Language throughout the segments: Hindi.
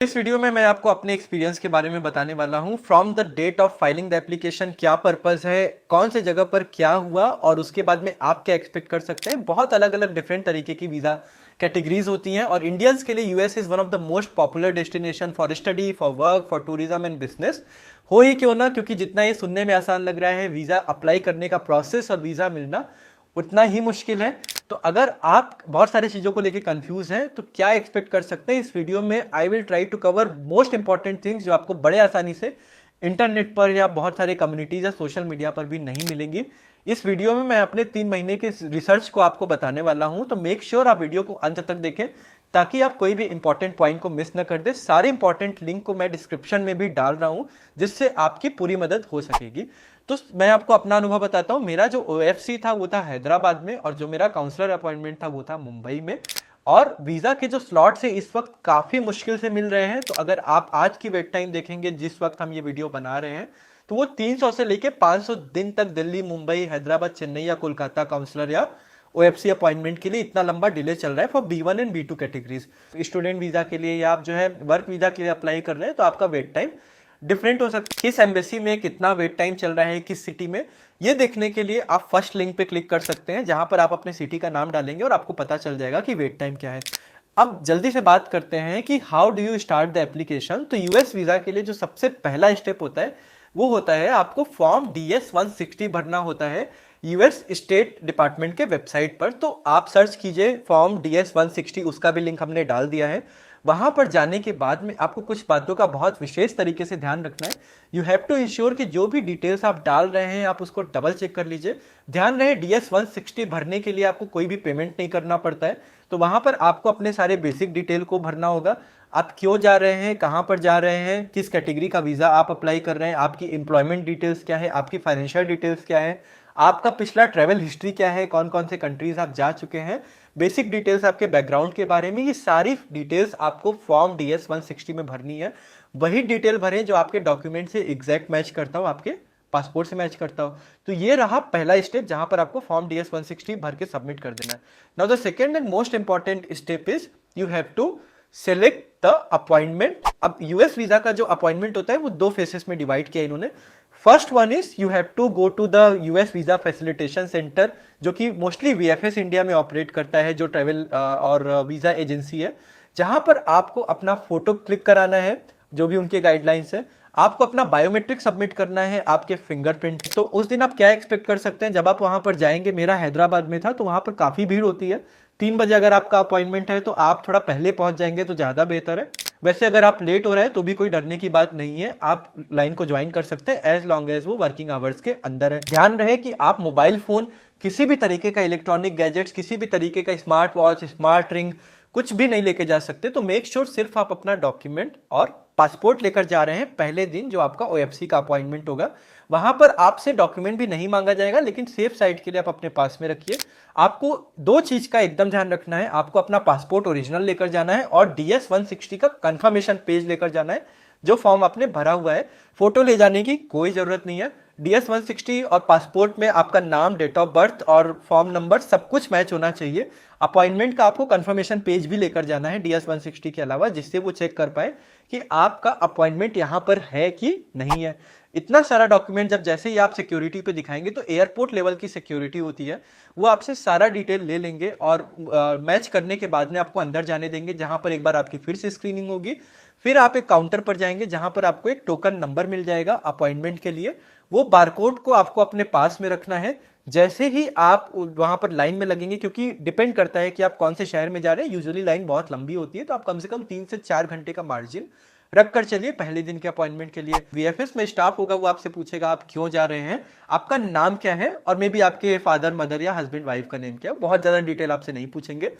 इस वीडियो में मैं आपको अपने एक्सपीरियंस के बारे में बताने वाला हूं। From the date of filing the application क्या पर्पस है, कौन से जगह पर क्या हुआ और उसके बाद में आप क्या एक्सपेक्ट कर सकते हैं। बहुत अलग अलग डिफरेंट तरीके की वीज़ा कैटेगरीज होती हैं और इंडियंस के लिए US is one of the most popular destination for study, for work, for tourism and business. हो ही क्यों ना, क्योंकि जितना ये सुनने में आसान लग रहा है, वीज़ा अप्लाई करने का प्रोसेस और वीज़ा मिलना उतना ही मुश्किल है। तो अगर आप बहुत सारी चीज़ों को लेकर कंफ्यूज हैं तो क्या एक्सपेक्ट कर सकते हैं इस वीडियो में। I will try to cover most important things जो आपको बड़े आसानी से इंटरनेट पर या बहुत सारे कम्युनिटीज या सोशल मीडिया पर भी नहीं मिलेंगी। इस वीडियो में मैं अपने 3 महीने के रिसर्च को आपको बताने वाला हूं, तो मेक श्योर आप वीडियो को अंत तक देखें ताकि आप कोई भी इंपॉर्टेंट पॉइंट को मिस न कर दे। सारे इंपॉर्टेंट लिंक को मैं डिस्क्रिप्शन में भी डाल रहा हूं जिससे आपकी पूरी मदद हो सकेगी। तो मैं आपको अपना अनुभव बताता हूँ। मेरा जो ओएफसी था वो था हैदराबाद में और जो मेरा काउंसलर अपॉइंटमेंट था वो था मुंबई में। और वीज़ा के जो स्लॉट्स है इस वक्त काफ़ी मुश्किल से मिल रहे हैं। तो अगर आप आज की वेट टाइम देखेंगे जिस वक्त हम ये वीडियो बना रहे हैं, तो वो 300 से लेके 500 दिन तक दिल्ली, मुंबई, हैदराबाद, चेन्नई या कोलकाता काउंसलर या ओएफसी अपॉइंटमेंट के लिए इतना लंबा डिले चल रहा है for B1 and B2 categories. Student visa के लिए या आप जो है वर्क वीज़ा के लिए अप्लाई कर रहे हैं तो आपका वेट टाइम डिफरेंट हो सकता है। किस एम्बेसी में कितना वेट टाइम चल रहा है, किस सिटी में, ये देखने के लिए आप फर्स्ट लिंक पे क्लिक कर सकते हैं जहां पर आप अपने सिटी का नाम डालेंगे और आपको पता चल जाएगा कि वेट टाइम क्या है। अब जल्दी से बात करते हैं कि how do you start the application. तो यूएस वीज़ा के लिए जो सबसे पहला स्टेप होता है वो होता है आपको फॉर्म DS-160 भरना होता है यूएस स्टेट डिपार्टमेंट के वेबसाइट पर। तो आप सर्च कीजिए फॉर्म DS-160, उसका भी लिंक हमने डाल दिया है। वहां पर जाने के बाद में आपको कुछ बातों का बहुत विशेष तरीके से ध्यान रखना है। यू हैव टू इंश्योर कि जो भी डिटेल्स आप डाल रहे हैं आप उसको डबल चेक कर लीजिए। ध्यान रहे DS-160 भरने के लिए आपको कोई भी पेमेंट नहीं करना पड़ता है। तो वहां पर आपको अपने सारे बेसिक डिटेल को भरना होगा। आप क्यों जा रहे हैं, कहाँ पर जा रहे हैं, किस कैटेगरी का वीज़ा आप अप्लाई कर रहे हैं, आपकी एम्प्लॉयमेंट डिटेल्स क्या है, आपकी फाइनेंशियल डिटेल्स क्या है, आपका पिछला ट्रैवल हिस्ट्री क्या है, कौन कौन से कंट्रीज आप जा चुके हैं, बेसिक डिटेल्स आपके बैकग्राउंड के बारे में। ये सारी डिटेल्स आपको फॉर्म DS-160 में भरनी है। वही डिटेल भरें जो आपके डॉक्यूमेंट से एग्जैक्ट मैच करता हो, आपके पासपोर्ट से मैच करता हो। तो ये रहा पहला स्टेप जहां पर आपको फॉर्म DS-160 भर के सबमिट कर देना है। Now the second and most important step is you have to select the appointment. अब यूएस वीजा का जो अपॉइंटमेंट होता है वो 2 फेसेस में डिवाइड किया इन्होंने। First one is you have to go to the US visa facilitation centre, जो कि मोस्टली वीएफएस इंडिया में ऑपरेट करता है, जो ट्रेवल और वीजा एजेंसी है, जहां पर आपको अपना फोटो क्लिक कराना है, जो भी उनके गाइडलाइंस है। आपको अपना बायोमेट्रिक सबमिट करना है, आपके फिंगरप्रिंट। तो उस दिन आप क्या एक्सपेक्ट कर सकते हैं जब आप वहां पर जाएंगे। मेरा हैदराबाद में था तो वहां पर काफी भीड़ होती है। 3 बजे अगर आपका अपॉइंटमेंट है तो आप थोड़ा पहले पहुंच जाएंगे तो ज़्यादा बेहतर है। वैसे अगर आप लेट हो रहे हैं तो भी कोई डरने की बात नहीं है, आप लाइन को ज्वाइन कर सकते हैं एज लॉन्ग एज वो वर्किंग आवर्स के अंदर है। ध्यान रहे कि आप मोबाइल फोन, किसी भी तरीके का इलेक्ट्रॉनिक गैजेट्स, किसी भी तरीके का स्मार्ट वॉच, स्मार्ट रिंग कुछ भी नहीं लेके जा सकते। तो मेक श्योर सिर्फ आप अपना डॉक्यूमेंट और पासपोर्ट लेकर जा रहे हैं पहले दिन जो आपका ओएफसी का अपॉइंटमेंट होगा। वहां पर आपसे डॉक्यूमेंट भी नहीं मांगा जाएगा, लेकिन सेफ साइड के लिए आप अपने पास में रखिए। आपको 2 चीज का एकदम ध्यान रखना है। आपको अपना पासपोर्ट ओरिजिनल लेकर जाना है और DS-160 का कंफर्मेशन पेज लेकर जाना है जो फॉर्म आपने भरा हुआ है। फोटो ले जाने की कोई जरूरत नहीं है। DS-160 और पासपोर्ट में आपका नाम, डेट ऑफ बर्थ और फॉर्म नंबर सब कुछ मैच होना चाहिए। अपॉइंटमेंट का आपको कंफर्मेशन पेज भी लेकर जाना है DS-160 के अलावा, जिससे वो चेक कर पाए कि आपका अपॉइंटमेंट यहाँ पर है कि नहीं है। इतना सारा डॉक्यूमेंट जब जैसे ही आप सिक्योरिटी पे दिखाएंगे तो एयरपोर्ट लेवल की सिक्योरिटी होती है, वो आपसे सारा डिटेल ले लेंगे और मैच करने के बाद में आपको अंदर जाने देंगे, जहां पर एक बार आपकी फिर से स्क्रीनिंग होगी। फिर आप एक काउंटर पर जाएंगे जहां पर आपको एक टोकन नंबर मिल जाएगा अपॉइंटमेंट के लिए। वो बारकोड को आपको अपने पास में रखना है। जैसे ही आप वहां पर लाइन में लगेंगे, क्योंकि डिपेंड करता है कि आप कौन से शहर में जा रहे हैं, यूजुअली लाइन बहुत लंबी होती है, तो आप कम से कम 3 से 4 घंटे का मार्जिन रख कर चलिए पहले दिन के अपॉइंटमेंट के लिए। वीएफएस में स्टाफ होगा, वो आपसे पूछेगा आप क्यों जा रहे हैं, आपका नाम क्या है और मे बी आपके फादर, मदर या हस्बैंड वाइफ का नेम क्या है। बहुत ज्यादा डिटेल आपसे नहीं पूछेंगे।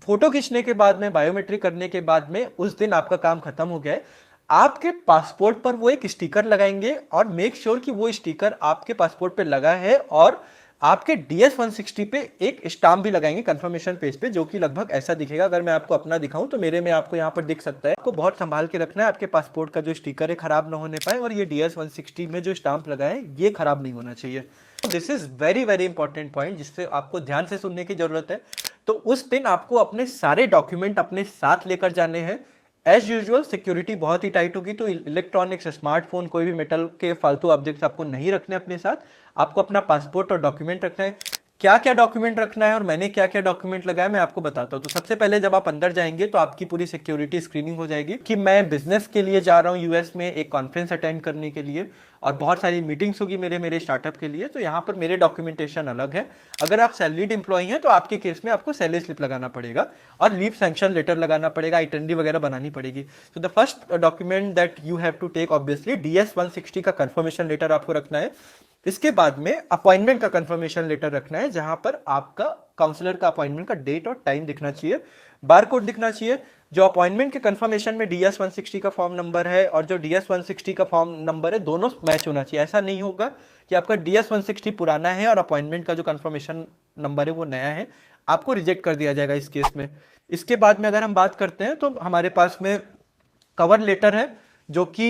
फोटो खींचने के बाद में, बायोमेट्रिक करने के बाद में उस दिन आपका काम खत्म हो गया है। आपके पासपोर्ट पर वो एक स्टिकर लगाएंगे और मेक श्योर कि वो स्टिकर आपके पासपोर्ट पे लगा है और आपके DS-160 पे एक स्टाम्प भी लगाएंगे कंफर्मेशन पेज पे, जो कि लगभग ऐसा दिखेगा। अगर मैं आपको अपना दिखाऊं तो मेरे में आपको यहाँ पर दिख सकता है। आपको बहुत संभाल के रखना है, आपके पासपोर्ट का जो स्टिकर है खराब ना होने पाए और ये DS-160 में जो स्टाम्प लगा है ये खराब नहीं होना चाहिए। This is very very important point जिससे आपको ध्यान से सुनने की जरूरत है। तो उस दिन आपको अपने सारे डॉक्यूमेंट अपने साथ लेकर जाने हैं। एज यूजुअल सिक्योरिटी बहुत ही टाइट होगी, तो इलेक्ट्रॉनिक्स, स्मार्टफोन, कोई भी मेटल के फालतू ऑब्जेक्ट्स आपको नहीं रखने अपने साथ। आपको अपना पासपोर्ट और डॉक्यूमेंट रखना है। क्या क्या डॉक्यूमेंट रखना है और मैंने क्या क्या डॉक्यूमेंट लगाया मैं आपको बताता हूँ। तो सबसे पहले जब आप अंदर जाएंगे तो आपकी पूरी सिक्योरिटी स्क्रीनिंग हो जाएगी कि मैं बिजनेस के लिए जा रहा हूँ यूएस में एक कॉन्फ्रेंस अटेंड करने के लिए, और बहुत सारी मीटिंग्स होगी मेरे स्टार्टअप के लिए। तो यहाँ पर मेरे डॉक्यूमेंटेशन अलग है। अगर आप सैलरीड एम्प्लॉई हैं तो आपके केस में आपको सैलरी स्लिप लगाना पड़ेगा और लीव सैंक्शन लेटर लगाना पड़ेगा, आइटनरी वगैरह बनानी पड़ेगी। तो the first document that you have to take obviously DS-160 का कंफर्मेशन लेटर आपको रखना है। इसके बाद में अपॉइंटमेंट का कंफर्मेशन लेटर रखना है, जहां पर आपका काउंसलर का अपॉइंटमेंट का डेट और टाइम दिखना चाहिए, बार कोड दिखना चाहिए। जो अपॉइंटमेंट के कंफर्मेशन में DS-160 का फॉर्म नंबर है और जो DS-160 का फॉर्म नंबर है दोनों मैच होना चाहिए। ऐसा नहीं होगा कि आपका DS-160 पुराना है और अपॉइंटमेंट का जो कंफर्मेशन नंबर है वो नया है, आपको रिजेक्ट कर दिया जाएगा इस केस में। इसके बाद में अगर हम बात करते हैं तो हमारे पास में कवर लेटर है, जो कि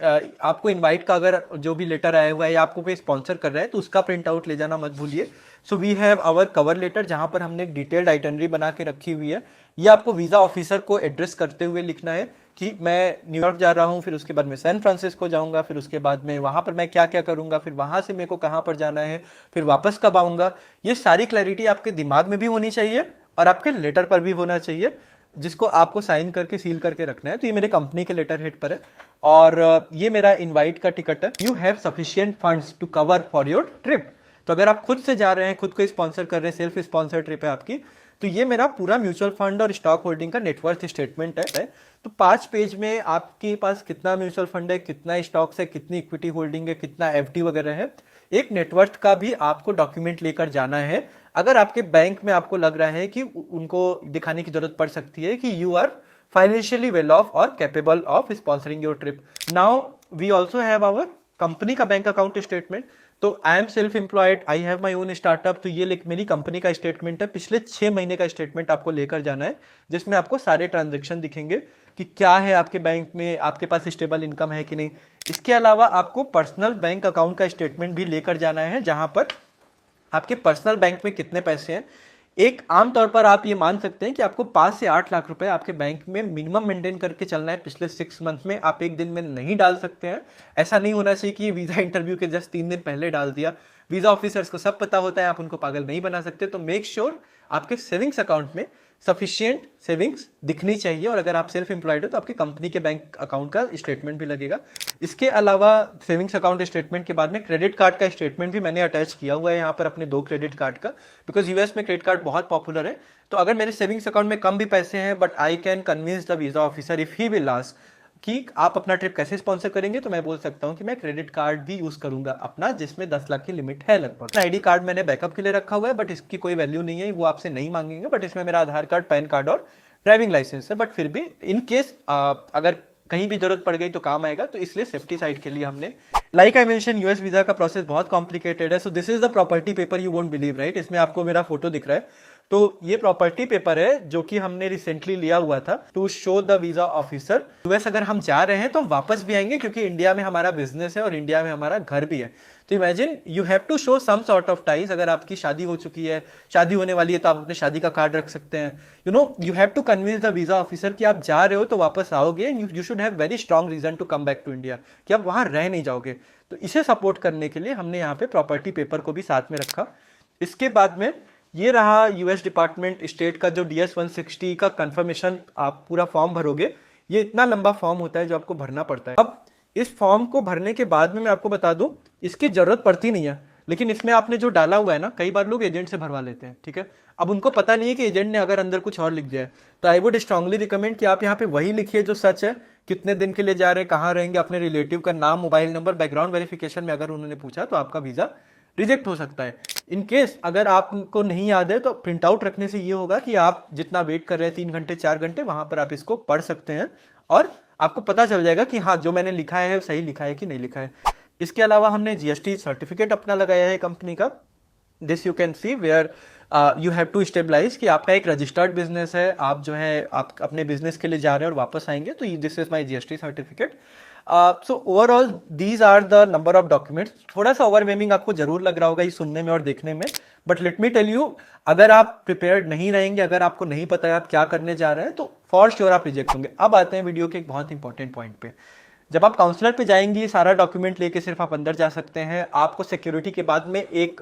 आपको इनवाइट का अगर जो भी लेटर आया हुआ है या आपको कोई स्पॉन्सर कर रहा है तो उसका प्रिंट आउट ले जाना मत भूलिए। So we have our cover letter, जहां पर हमने एक डिटेल्ड आइटनरी बना के रखी हुई है। ये आपको वीज़ा ऑफिसर को एड्रेस करते हुए लिखना है कि मैं न्यूयॉर्क जा रहा हूँ, फिर उसके बाद मैं सैन फ्रांसिस्को जाऊँगा, फिर उसके बाद में वहाँ पर मैं क्या क्या करूँगा, फिर वहाँ से मेरे को कहाँ पर जाना है, फिर वापस कब आऊँगा। ये सारी क्लैरिटी आपके दिमाग में भी होनी चाहिए और आपके लेटर पर भी होना चाहिए, जिसको आपको साइन करके सील करके रखना है। तो ये मेरे कंपनी के लेटर हेड पर है और ये मेरा इनवाइट का टिकट है। You have sufficient funds to cover for your trip. तो अगर आप खुद से जा रहे हैं, खुद को स्पॉन्सर कर रहे हैं, सेल्फ स्पॉन्सर ट्रिप है आपकी, तो ये मेरा पूरा म्यूचुअल फंड और स्टॉक होल्डिंग का नेटवर्थ स्टेटमेंट है। तो 5 पेज में आपके पास कितना म्यूचुअल फंड है, कितना स्टॉक्स है, कितनी इक्विटी होल्डिंग है, कितना FD वगैरह है, एक नेटवर्थ का भी आपको डॉक्यूमेंट लेकर जाना है। अगर आपके बैंक में आपको लग रहा है कि उनको दिखाने की जरूरत पड़ सकती है कि you are financially well off और capable of sponsoring your trip. Now we also have our company का बैंक अकाउंट स्टेटमेंट। तो I am self employed, I have my own startup. तो ये मेरी कंपनी का स्टेटमेंट है, पिछले 6 महीने का स्टेटमेंट आपको लेकर जाना है, जिसमें आपको सारे ट्रांजेक्शन दिखेंगे कि क्या है आपके बैंक में, आपके पास स्टेबल इनकम है कि नहीं। इसके अलावा आपको पर्सनल बैंक अकाउंट का स्टेटमेंट भी लेकर जाना है, जहां पर आपके पर्सनल बैंक में कितने पैसे हैं। एक आमतौर पर आप ये मान सकते हैं कि आपको 5 से 8 लाख रुपए आपके बैंक में मिनिमम मेंटेन करके चलना है पिछले 6 मंथ में। आप एक दिन में नहीं डाल सकते हैं। ऐसा नहीं होना चाहिए कि वीज़ा इंटरव्यू के जस्ट 3 दिन पहले डाल दिया। वीज़ा ऑफिसर्स को सब पता होता है, आप उनको पागल नहीं बना सकते। तो मेक श्योर आपके सेविंग्स अकाउंट में सफिशिएंट सेविंग्स दिखनी चाहिए। और अगर आप सेल्फ एम्प्लॉयड हो तो आपके कंपनी के बैंक अकाउंट का स्टेटमेंट भी लगेगा। इसके अलावा सेविंग्स अकाउंट स्टेटमेंट के बाद में क्रेडिट कार्ड का स्टेटमेंट भी मैंने अटैच किया हुआ है यहाँ पर अपने 2 क्रेडिट कार्ड का, बिकॉज यूएस में क्रेडिट कार्ड बहुत पॉपुलर है। तो अगर मेरे सेविंग्स अकाउंट में कम भी पैसे हैं but I can convince the visa officer if he will ask कि आप अपना ट्रिप कैसे स्पॉन्सर करेंगे, तो मैं बोल सकता हूँ कि मैं क्रेडिट कार्ड भी यूज करूंगा अपना, जिसमें 10 लाख की लिमिट है लगभग। ID कार्ड मैंने बैकअप के लिए रखा हुआ है, बट इसकी कोई वैल्यू नहीं है, वो आपसे नहीं मांगेंगे। बट इसमें मेरा आधार कार्ड, पैन कार्ड और ड्राइविंग लाइसेंस है। बट फिर भी इन केस अगर कहीं भी जरूरत पड़ गई तो काम आएगा, तो इसलिए सेफ्टी साइड के लिए हमने, like I mention, US visa का प्रोसेस बहुत कॉम्प्लिकेटेड है। So this is the property paper, you won't believe, right. इसमें आपको मेरा फोटो दिख रहा है। तो ये प्रॉपर्टी पेपर है जो कि हमने रिसेंटली लिया हुआ था to show the visa officer. US अगर हम जा रहे हैं तो हम वापस भी आएंगे, क्योंकि इंडिया में हमारा बिजनेस है और इंडिया में हमारा घर भी है। तो imagine you have to show some sort of ties. अगर आपकी शादी हो चुकी है, शादी होने वाली है, तो आप अपने शादी का कार्ड रख सकते हैं। You have to convince the visa officer कि आप जा रहे हो तो वापस आओगे। You should have very strong reason to come back to India, कि आप वहां रह नहीं जाओगे। तो इसे सपोर्ट करने के लिए हमने यहाँ पे प्रॉपर्टी पेपर को भी साथ में रखा। इसके बाद में ये रहा यूएस डिपार्टमेंट स्टेट का जो DS-160 का कंफर्मेशन आप पूरा फॉर्म भरोगे। ये इतना लंबा फॉर्म होता है जो आपको भरना पड़ता है। अब इस फॉर्म को भरने के बाद में मैं आपको बता दूं, इसकी जरूरत पड़ती नहीं है, लेकिन इसमें आपने जो डाला हुआ है ना, कई बार लोग एजेंट से भरवा लेते हैं, ठीक है। अब उनको पता नहीं है कि एजेंट ने अगर अंदर कुछ और लिख दिया है, तो आई वुड स्ट्रांगली रिकमेंड कि आप यहाँ पे वही लिखिए जो सच है। कितने दिन के लिए जा रहे हैं, कहाँ रहेंगे, अपने रिलेटिव का नाम, मोबाइल नंबर। बैकग्राउंड वेरिफिकेशन में अगर उन्होंने पूछा तो आपका वीजा रिजेक्ट हो सकता है। इन केस अगर आपको नहीं याद है तो प्रिंट आउट रखने से ये होगा कि आप जितना वेट कर रहे हैं 3 घंटे 4 घंटे, वहां पर आप इसको पढ़ सकते हैं और आपको पता चल जाएगा कि हाँ, जो मैंने लिखा है सही लिखा है कि नहीं लिखा है। इसके अलावा हमने GST सर्टिफिकेट अपना लगाया है कंपनी का। This you can see where you have to stabilise कि आपका एक रजिस्टर्ड बिजनेस है, आप जो है आप अपने बिजनेस के लिए जा रहे हैं और वापस आएंगे, तो this is my GST certificate. So overall these are the number of documents. थोड़ा सा ओवरवेमिंग आपको जरूर लग रहा होगा ये सुनने में और देखने में, but let me tell you, अगर आप प्रिपेयर्ड नहीं रहेंगे, अगर आपको नहीं पता है आप क्या करने जा रहे हैं, तो फॉर श्योर आप रिजेक्ट होंगे। अब आते हैं वीडियो के एक बहुत इंपॉर्टेंट पॉइंट पे। जब आप काउंसलर पे जाएंगे, सारा डॉक्यूमेंट लेके सिर्फ आप अंदर जा सकते हैं। आपको सिक्योरिटी के बाद में एक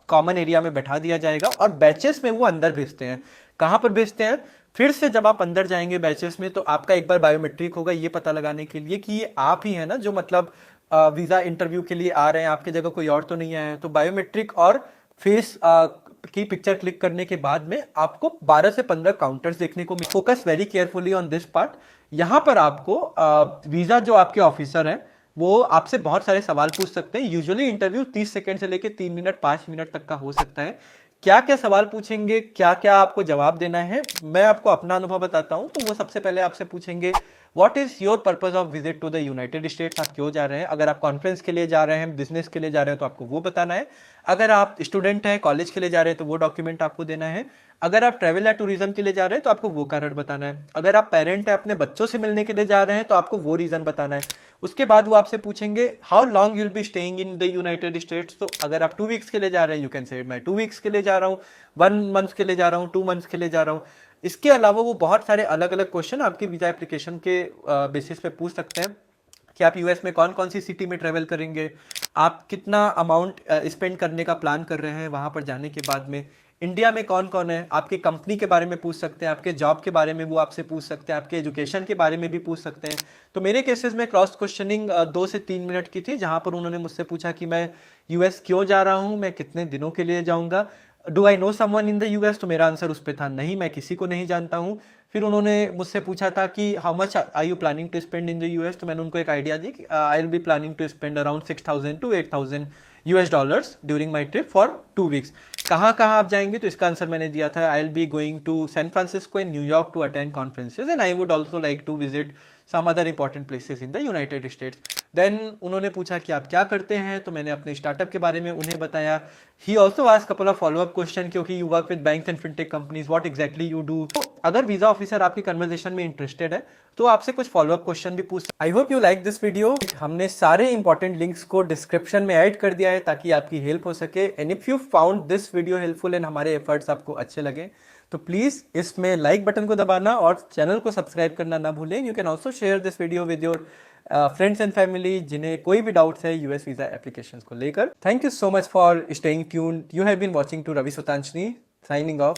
कॉमन एरिया में बैठा दिया जाएगा और बैचेस में वो अंदर भेजते हैं। कहाँ पर भेजते हैं? फिर से जब आप अंदर जाएंगे बैचेस में, तो आपका एक बार बायोमेट्रिक होगा, ये पता लगाने के लिए कि ये आप ही है ना, जो मतलब वीज़ा इंटरव्यू के लिए आ रहे हैं, आपकी जगह कोई और तो नहीं आया है। तो बायोमेट्रिक और फेस की पिक्चर क्लिक करने के बाद में आपको 12 से 15 काउंटर्स देखने को मिले। Focus very carefully on this part. यहाँ पर आपको वीज़ा जो आपके ऑफिसर हैं वो आपसे बहुत सारे सवाल पूछ सकते हैं। यूजुअली इंटरव्यू 30 सेकंड से लेकर 3 मिनट 5 मिनट तक का हो सकता है। क्या क्या सवाल पूछेंगे, क्या क्या आपको जवाब देना है, मैं आपको अपना अनुभव बताता हूं। तो वो सबसे पहले आपसे पूछेंगे what is your purpose of visit to the United States, आप क्यों जा रहे हैं। अगर आप कॉन्फ्रेंस के लिए जा रहे हैं, बिजनेस के लिए जा रहे हैं, तो आपको वो बताना है। अगर आप स्टूडेंट हैं, कॉलेज के लिए जा रहे हैं, तो वो डॉक्यूमेंट आपको देना है। अगर आप ट्रैवल या टूरिज्म के लिए जा रहे हैं, तो आपको वो कारण बताना है। अगर आप पेरेंट हैं, अपने बच्चों से मिलने के लिए जा रहे हैं, तो आपको वो रीजन बताना है। उसके बाद वो आपसे पूछेंगे how long you'll be staying in the United states. तो अगर आप 2 वीक्स के लिए जा रहे हैं, यू कैन से मैं 2 वीक्स के लिए जा रहा हूँ, 1 मंथ के लिए जा रहा हूँ, 2 मंथ्स के लिए जा रहा हूँ। इसके अलावा वो बहुत सारे अलग अलग क्वेश्चन आपकी वीजा एप्लीकेशन के बेसिस पे पूछ सकते हैं कि आप यूएस में कौन कौन सी सिटी में ट्रेवल करेंगे, आप कितना अमाउंट स्पेंड करने का प्लान कर रहे हैं वहाँ पर जाने के बाद में, इंडिया में कौन कौन है, आपकी कंपनी के बारे में पूछ सकते हैं, आपके जॉब के बारे में वो आपसे पूछ सकते हैं, आपके एजुकेशन के बारे में भी पूछ सकते हैं। तो मेरे केसेस में क्रॉस क्वेश्चनिंग 2 से 3 मिनट की थी, जहाँ पर उन्होंने मुझसे पूछा कि मैं यूएस क्यों जा रहा हूँ, मैं कितने दिनों के लिए जाऊँगा, do I know someone in the US. तो मेरा आंसर उस पर था नहीं, मैं किसी को नहीं जानता हूँ। फिर उन्होंने मुझसे पूछा था कि how much are you planning to spend in the US. तो मैंने उनको एक आइडिया दी कि I will be planning to spend around 6,000 to 8,000 US dollars during my trip for 2 weeks. कहाँ कहाँ आप जाएंगे? तो इसका आंसर मैंने दिया था आई will be going to San Francisco in New York to attend conferences and I would also like to visit some other important places in the United states. Then उन्होंने पूछा कि आप क्या करते हैं, तो मैंने अपने स्टार्टअप के बारे में उन्हें बताया। He also asked couple of follow up question, क्योंकि you work with banks and fintech companies, what exactly you do. अगर वीजा ऑफिसर आपकी कन्वर्सेशन में इंटरेस्टेड है तो आपसे कुछ फॉलोअप क्वेश्चन भी पूछ। I hope you like this video. हमने सारे इंपॉर्टेंट लिंक्स को डिस्क्रिप्शन में ऐड कर दिया है ताकि आपकी हेल्प हो सके। And if you found this video helpful and हमारे एफर्ट्स आपको अच्छे लगे, तो प्लीज़ इसमें लाइक बटन को दबाना और चैनल को सब्सक्राइब करना ना भूलें। You can also share this video with your friends and family जिन्हें कोई भी डाउट्स है यूएस वीजा एप्लीकेशंस को लेकर। Thank you so much for staying tuned. You have been watching to Ravi Sutanshani, signing of.